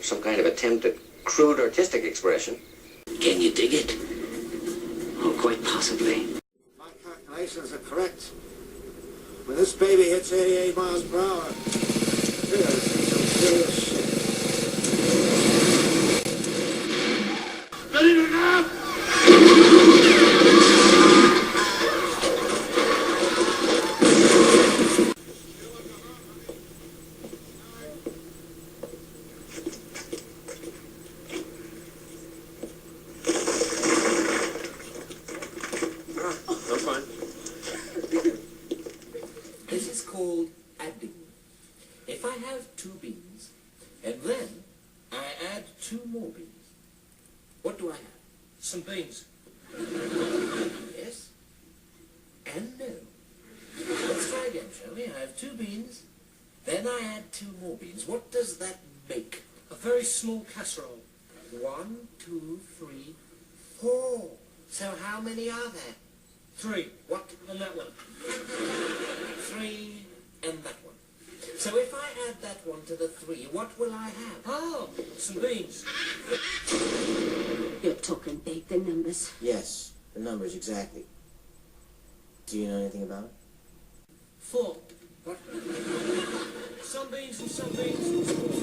some kind of attempt at crude artistic expression. Can you dig it? Oh, quite possibly. My calculations are correct. When this baby hits 88 miles per hour, you're gonna see some serious shit. Ready to go? Some beans. Yes. And no. Let's try again, shall we? I have 2 beans. Then I add 2 more beans. What does that make? A very small casserole. 1, 2, 3, 4. So how many are there? 3. What? And that one. 3 and that one. So if I add that one to the 3, what will I have? Oh, some beans. You're talking big, the numbers. Yes, the numbers, exactly. Do you know anything about it? 4. What? Some beans and some beans and some beans.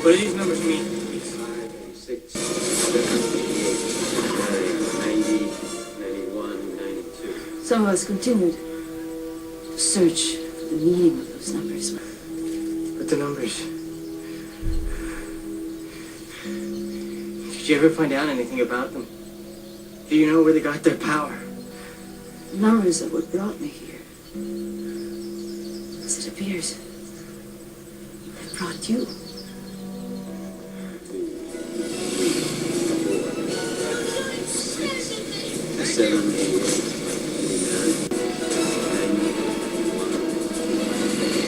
What do these numbers mean? 5, 6, 7, 8, 90, 91, 92. Some of us continued to search for the meaning of those numbers. But the numbers... Did you ever find out anything about them? Do you know where they got their power? The numbers are what brought me here. As it appears, they brought you. 7, 8, 9, 90, 91,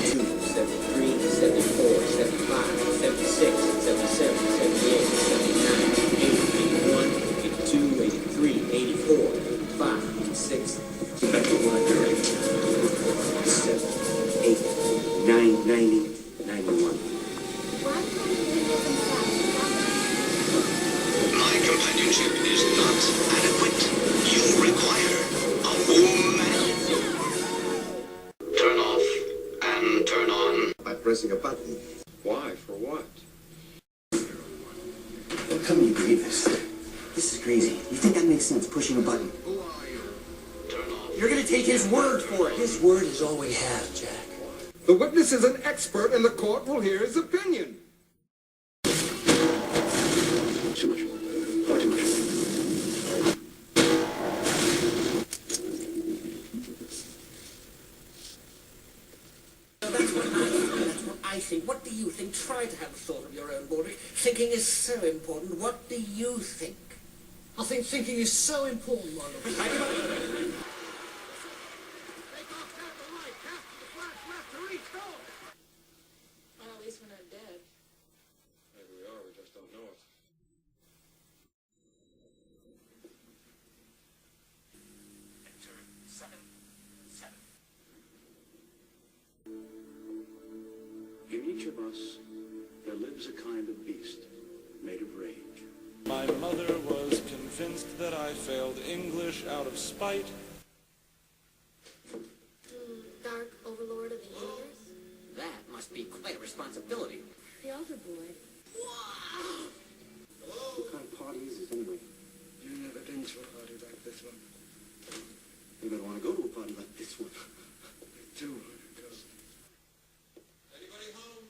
2, 73, 74, 75, 76, 77, 78, 79, 80, 81, 82, 83, 84, 85, 86, 7, 8, 9, 90, 91. My companionship is not adequate. You require a woman. Turn off and turn on. By pressing a button. Why? For what? How come you believe this? This is crazy. You think that makes sense, pushing a button? Who are you? Turn off. You're gonna take his word for it. His word is all we have, Jack. The witness is an expert and the court will hear his opinion. Too much. Far too much. That's what I think. What do you think? Try to have a thought of your own, Baldrick. Thinking is so important. What do you think? I think thinking is so important, my lord. Thank you, Baldrick. Well, at least we're not dead. Maybe we are, we just don't know it. In each of us, there lives a kind of beast made of rage. My mother was convinced that I failed English out of spite. Dark Overlord of the Universe? That must be quite a responsibility. The Altar Boy. What kind of party is this anyway? You've never been to a party like this one. You better want to go to a party like this one. I do. Anybody home?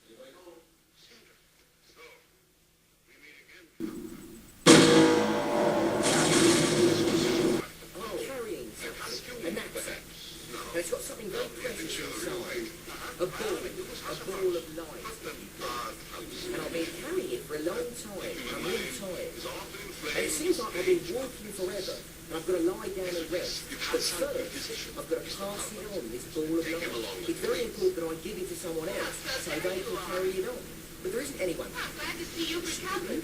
Anybody home? So, we meet again. Carrying something. A knapsack. And it's got something very precious inside. A ball of light. And I've been carrying it for a long time. I'm really tired. And it seems like I've been walking forever. And I've got to lie down and rest. But first, I've got to pass it on, this ball of light. It's very important that I give it to someone else so they can carry it on. But there isn't anyone. Glad to see you recovered.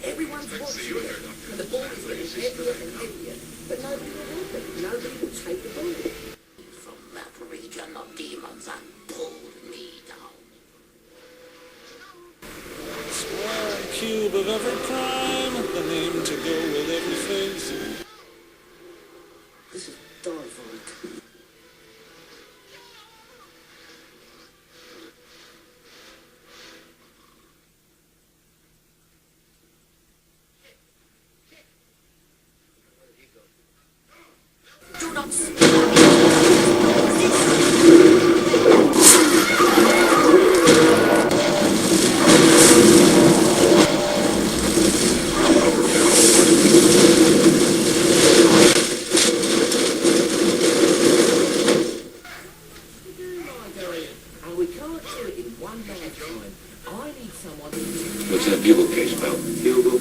Everyone's watching it, and the ball is getting heavier and heavier, but nobody will help it. Nobody will take the ball. From that region of demons and pulled me down. Square and cube of every crime, the name to go with every face. This is diabolical. Do not and we can't do it in one lifetime. I need someone. What's that bugle case about? Bugle?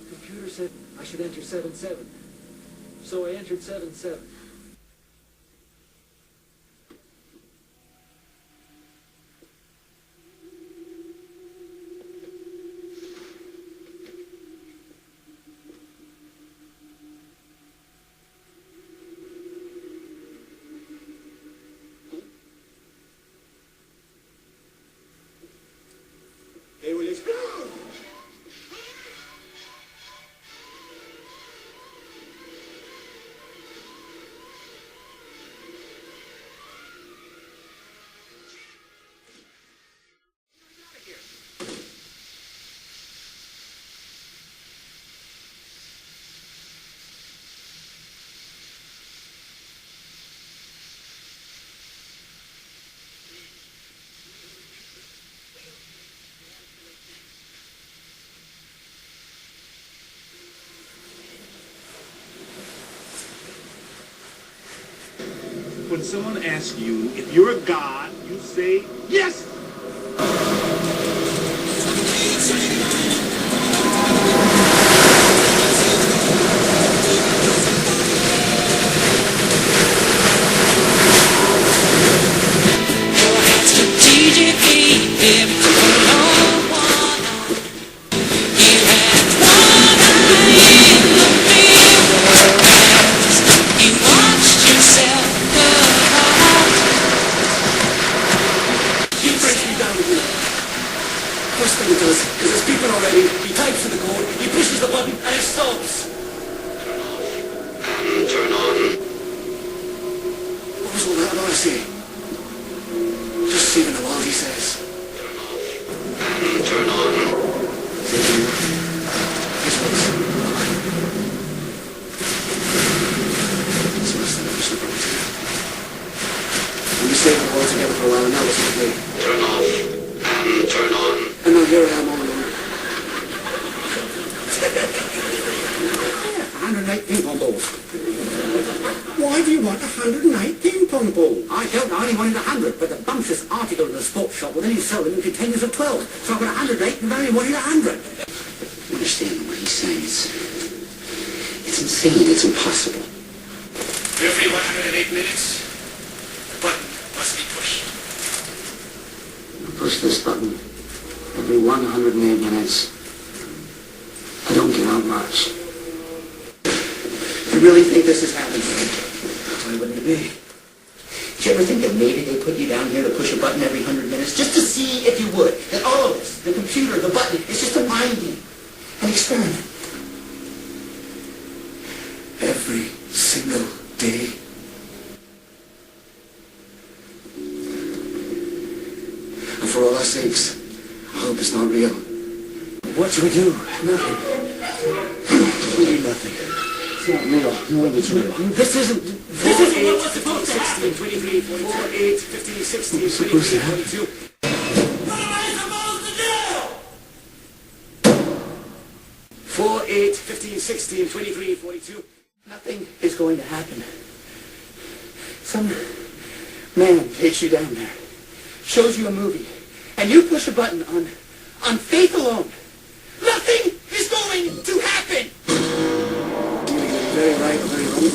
Computer said I should enter 7-7. So I entered 7-7. They will explode! When someone asks you if you're a god, you say, yes! First thing he does, because there's people already, he types in the code, he pushes the button, and it stops. Turn on. What was all that about I say? Just saving the world, he says. Turn on. Guess what? It's less than ever super to. And we saved the world together for a while, and now it's okay. Turn off. And turn on. And now here I am all alone. 108 ping pong balls. Why do you want 108 ping pong balls? I don't. I only wanted 100, but the bumptious article in the sports shop will only sell them in containers of 12. So I've got 108 and I only wanted 100. Understand what he's saying. It's insane. It's impossible. Every 108 minutes, the button must be pushed. Push this button every 108 minutes. I don't get out much. You really think this is happening? Why wouldn't it be? Did you ever think that maybe they put you down here to push a button every 100 minutes just to see if you would? That all of this, the computer, the button, it's just a mind game, an experiment. Every single day. And for all our sakes, I hope it's not real. What should we do? Nothing. Really nothing. It's not real. No, it's real. This isn't what was supposed to happen. 23, 44, 8, 15, 16, 23, 42. What am I supposed to do? 4, 8, 15, 16, 23, 42. Nothing is going to happen. Some man takes you down there, shows you a movie, and you push a button on faith alone. Nothing is going to happen! Very right or very wrong,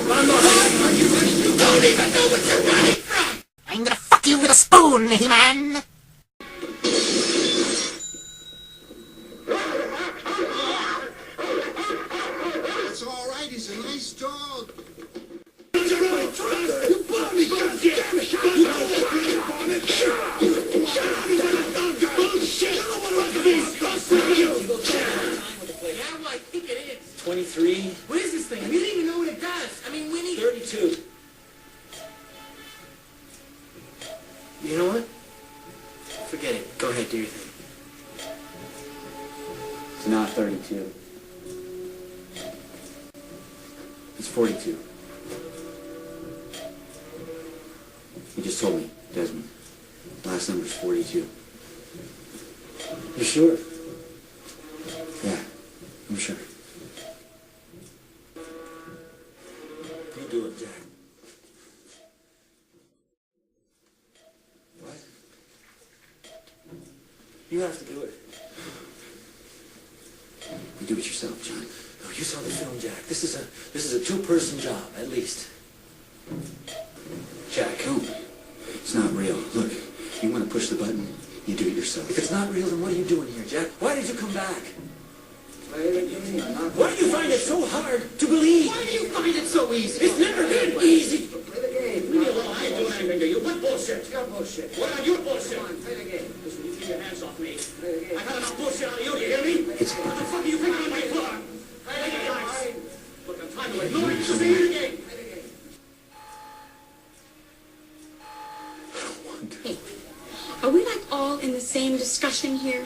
but I'm not. Why are you running? You don't even know what you're running from! I'm gonna fuck you the spoon, He-Man! That's all right. He's a nice dog. Yeah, well, I think it is. 23. What is this thing? We don't even know what it does. I mean, Winnie... 32. You know what? Forget it. Go ahead, do your thing. It's not 32. It's 42. You just told me, Desmond. Last number's 42. You sure? Yeah, I'm sure. You do it, Jack. What? You have to do it. You do it yourself, John. No, you saw the film, Jack. This is a two-person job, at least. Jack. No, it's not real. Look, you want to push the button, you do it yourself. If it's not real, then what are you doing here, Jack? Why did you come back? Why do you find it so hard to believe? Why do you find it so easy? It's never been easy. Play the game. Leave me alone. I ain't doing anything to you. What bullshit? Your bullshit. What about your bullshit? Come on, play the game. Listen, you keep your hands off me. Play the game. I got enough bullshit out of you, you hear me? What the fuck are you thinking on my floor? Play the game. Look, I'm trying to ignore you, so play the game. Play the game. Hey, are we like all in the same discussion here?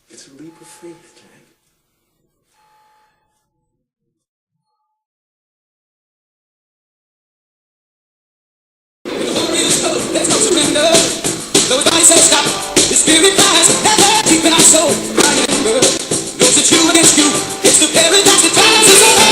It's a leap of faith, Jack. There's no surrender. Though the body says stop, the spirit cries, never deep in our soul. I remember, knows it's you against you. It's the paradise that drives us all.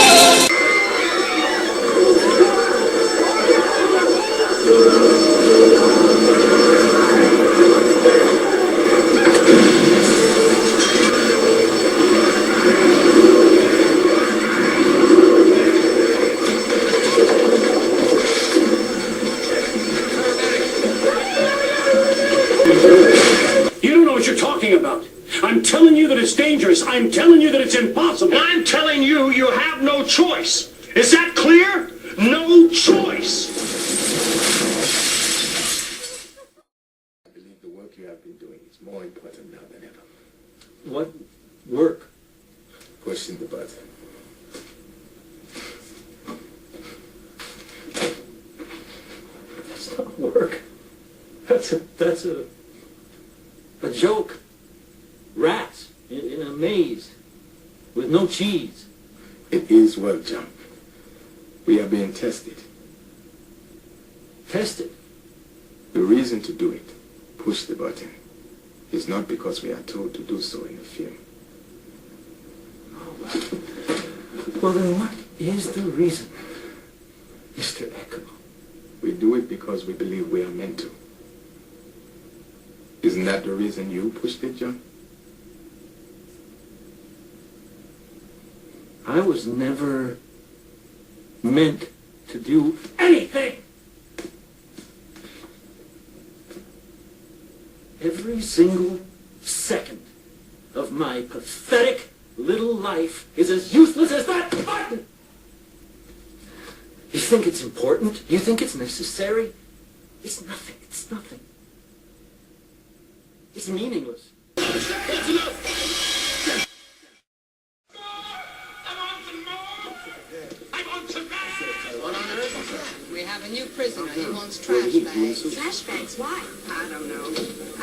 You don't know what you're talking about. I'm telling you that it's dangerous. I'm telling you that it's impossible. I'm telling you, you have no choice. Is that clear? No choice. I believe the work you have been doing is more important now than ever. What work? Pushing the button. That's not work. That's a joke. Rats in a maze with no cheese. It is work, John. We are being tested. Tested. The reason to do it, push the button, is not because we are told to do so in a film. Well, then what is the reason, Mr. Echo? We do it because we believe we are meant to. Isn't that the reason you pushed it, John? I was never meant to do anything. Every single second of my pathetic little life is as useless as that button. You think it's important? You think it's necessary? It's nothing. It's nothing. It's meaningless. That's enough. What on earth? We have a new prisoner. He wants trash bags. Trash bags, why? I don't know.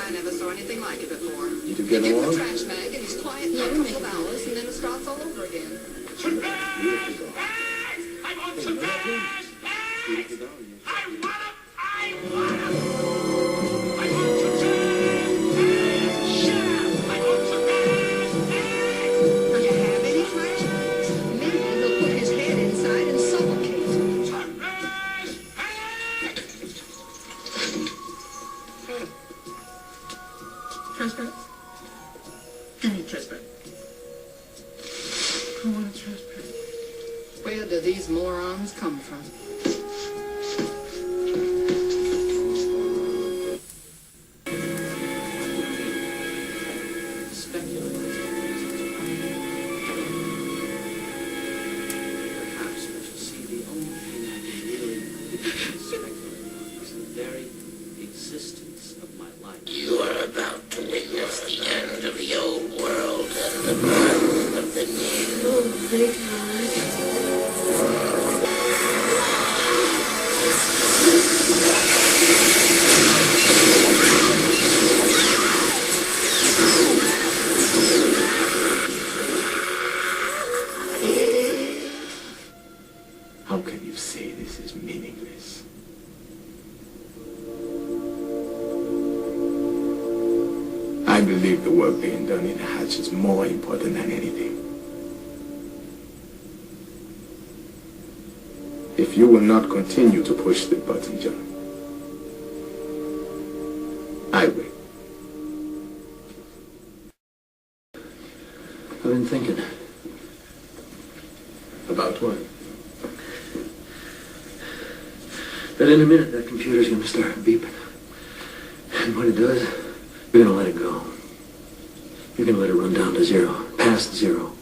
I never saw anything like it before. You two You get give him a along? trash bag and he's quiet for a couple of hours and then it starts all over again. I want some bags! I want them! Do you have any trash bags? Maybe he'll put his head inside and suffocate. Trash bags? Give me a trash bag. I want a trash bag. Where do these morons come from? pretty good. How can you say this is meaningless? I believe the work being done in the hatch is more important than anything. If you will not continue to push the button, John, I will. I've been thinking. About what? That in a minute that computer's gonna start beeping. And when it does, you're gonna let it go. You're gonna let it run down to zero, past zero.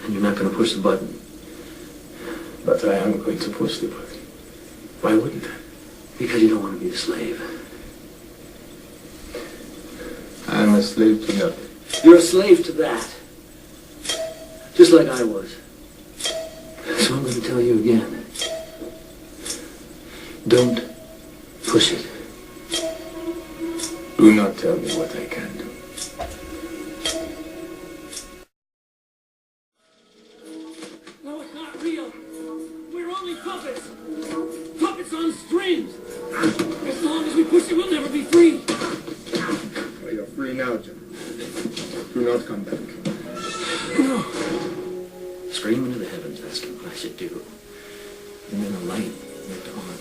And you're not gonna push the button. But I am going to push the button. Why wouldn't I? Because you don't want to be a slave. I'm a slave to nothing. You're a slave to that. Just like I was. So I'm going to tell you again. Don't push it. Do not tell me what I can do. No, it's not real. We're only puppets. Puppets on strings. As long as we push it, we'll never be free. Well, you're free now, John. Do not come back. No. Scream into the heavens, asking what I should do. And then a light went on.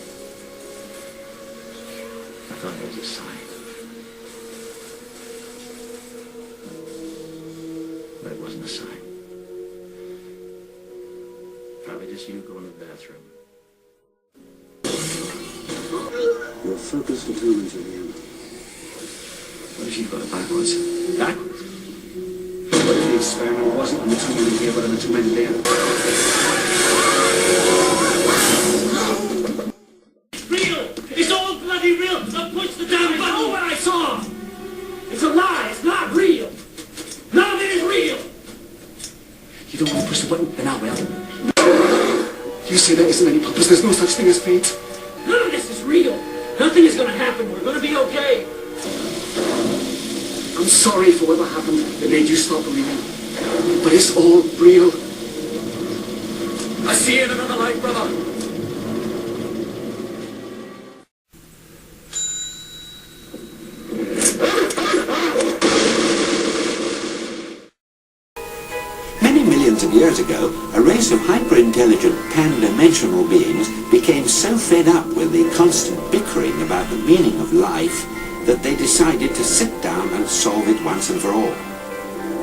I thought it was a sign. But it wasn't a sign. Probably just you going to the bathroom. Your focus determines your end. What if you got it backwards? Backwards? What if the experiment wasn't on the 2 men here, but on the 2 men there? Real! It's all bloody real! Now push the damn button! Oh, what I saw! It's a lie! It's not real! None of it is real! You don't want to push the button? Then I will. You say there isn't any purpose. There's no such thing as fate. None of this is real! Nothing is gonna happen. We're gonna be okay. I'm sorry for whatever happened that made you stop believing. But it's all real. I see you in another life, brother. Many millions of years ago, a race of hyper-intelligent pan-dimensional beings became so fed up with the constant bickering about the meaning of life that they decided to sit down and solve it once and for all.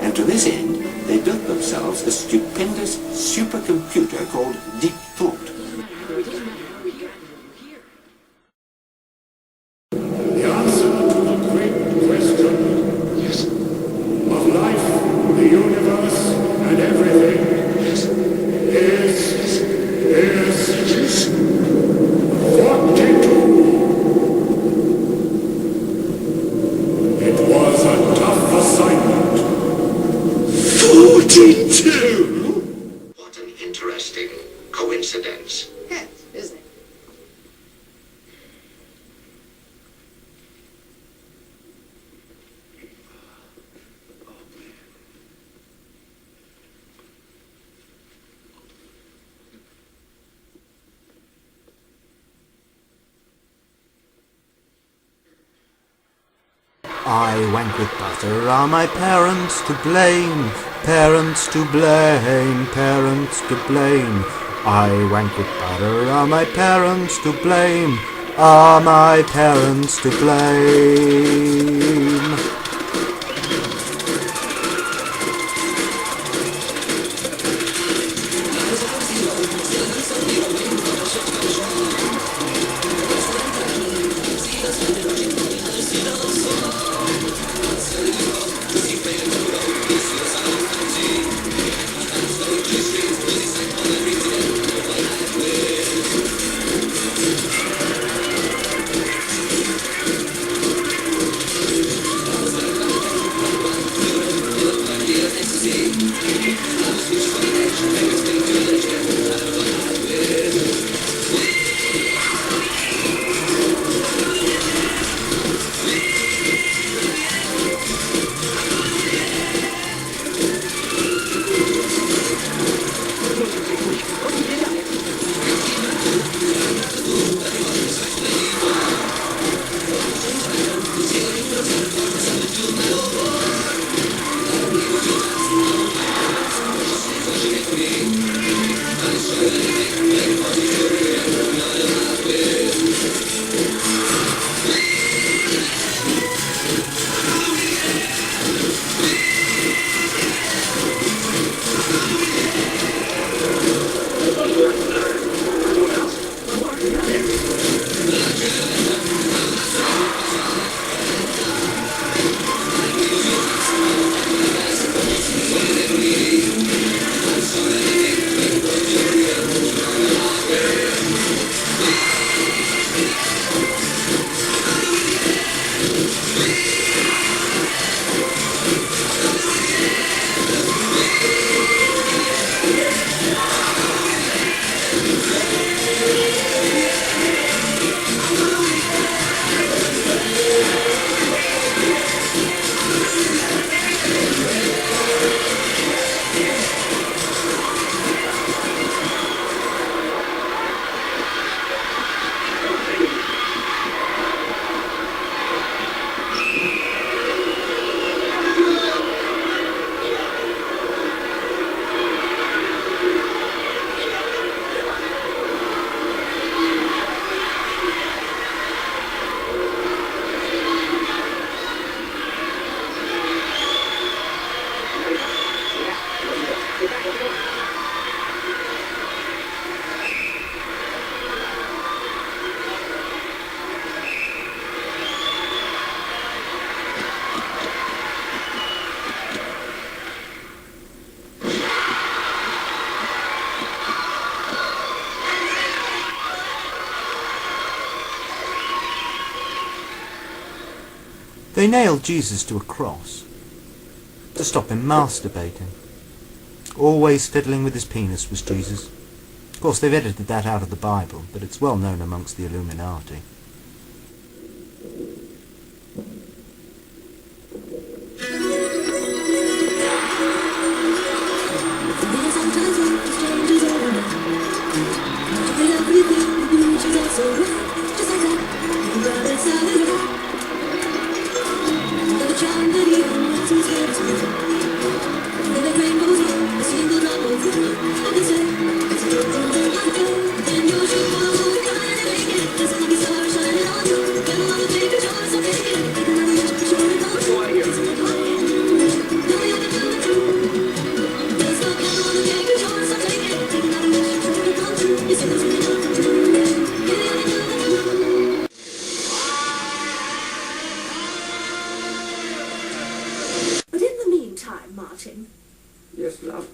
And to this end, they built themselves a stupendous supercomputer called Deep Thought. The answer to the great question of life, the universe, and everything is 42. It was a tough assignment. 42? What an interesting coincidence. Yes, isn't it? I went with butter. Are my parents to blame? Parents to blame, parents to blame. I went with butter. Are my parents to blame? Are my parents to blame? They nailed Jesus to a cross to stop him masturbating. Always fiddling with his penis was Jesus. Of course, they've edited that out of the Bible, but it's well known amongst the Illuminati. Yes, love.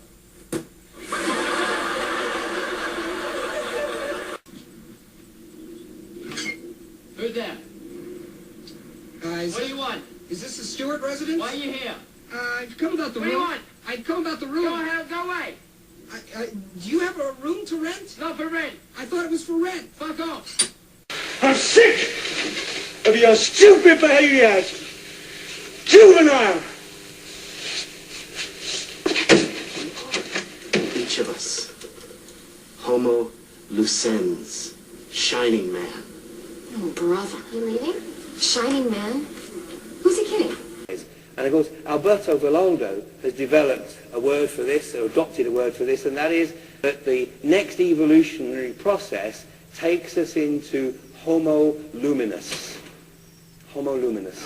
Who there? What do you want? Is this the Stewart residence? Why are you here? I've come about the room. What do you want? I've come about the room. Go ahead, go away. Do you have a room to rent? Not for rent. I thought it was for rent. Fuck off. I'm sick of your stupid behaviors. Juvenile. Each of us. Homo lucens. Shining man. Oh, brother. You leaving? Shining man? Who's he kidding? And of course, Alberto Villoldo has developed a word for this, or adopted a word for this, and that is that the next evolutionary process takes us into Homo luminous. Homo luminous.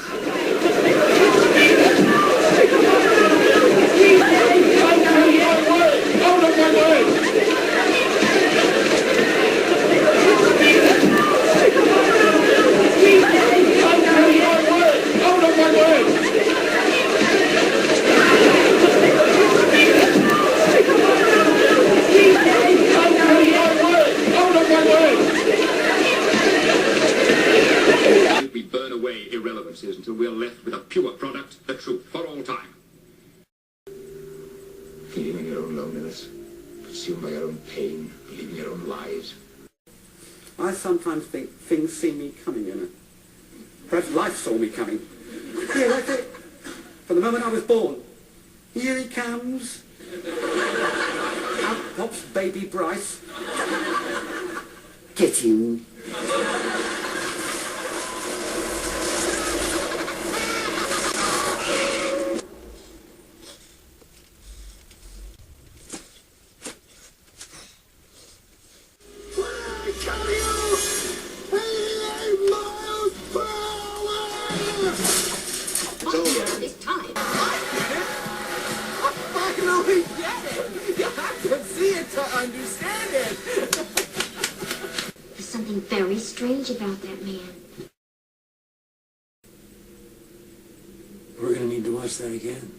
We burn away irrelevancies until we're left with a pure product, the truth, for all time. Feeling your own loneliness, consumed by your own pain, believing your own lies. I sometimes think things see me coming, you know. Perhaps life saw me coming. Yeah, that's it. From the moment I was born. Here he comes. Out pops baby Bryce. Get him. There's something very strange about that man. We're gonna need to watch that again.